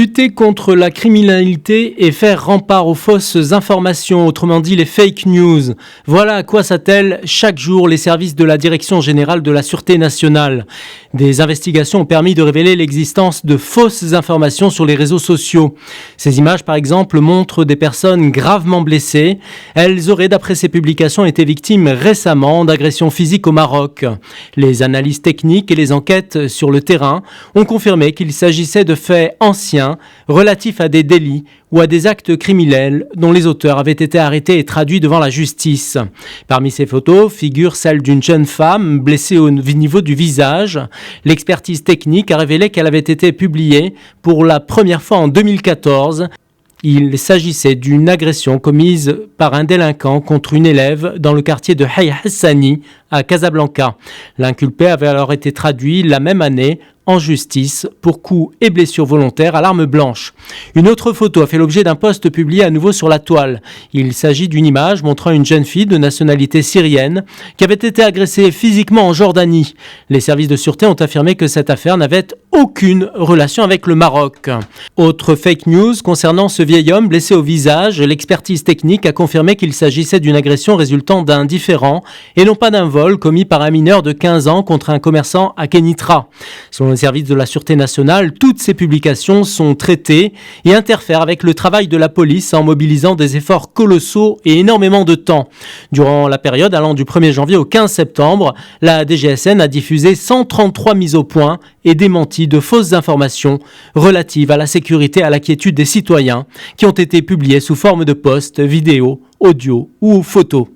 Lutter contre la criminalité et faire rempart aux fausses informations, autrement dit les fake news. Voilà à quoi s'attellent chaque jour les services de la Direction générale de la Sûreté nationale. Des investigations ont permis de révéler l'existence de fausses informations sur les réseaux sociaux. Ces images, par exemple, montrent des personnes gravement blessées. Elles auraient, d'après ces publications, été victimes récemment d'agressions physiques au Maroc. Les analyses techniques et les enquêtes sur le terrain ont confirmé qu'il s'agissait de faits anciens relatifs à des délits ou à des actes criminels dont les auteurs avaient été arrêtés et traduits devant la justice. Parmi ces photos figure celle d'une jeune femme blessée au niveau du visage. L'expertise technique a révélé qu'elle avait été publiée pour la première fois en 2014. Il s'agissait d'une agression commise par un délinquant contre une élève dans le quartier de Hay Hassani à Casablanca. L'inculpé avait alors été traduit la même année en justice pour coups et blessures volontaires à l'arme blanche. Une autre photo a fait l'objet d'un post publié à nouveau sur la toile. Il s'agit d'une image montrant une jeune fille de nationalité syrienne qui avait été agressée physiquement en Jordanie. Les services de sûreté ont affirmé que cette affaire n'avait aucune relation avec le Maroc. Autre fake news concernant ce vieil homme blessé au visage, l'expertise technique a confirmé qu'il s'agissait d'une agression résultant d'un différend et non pas d'un vol commis par un mineur de 15 ans contre un commerçant à Kenitra. Selon les services de la Sûreté nationale, toutes ces publications sont traitées et interfèrent avec le travail de la police en mobilisant des efforts colossaux et énormément de temps. Durant la période allant du 1er janvier au 15 septembre, la DGSN a diffusé 133 mises au point et démenti de fausses informations relatives à la sécurité et à la quiétude des citoyens qui ont été publiées sous forme de posts, vidéos, audio ou photos.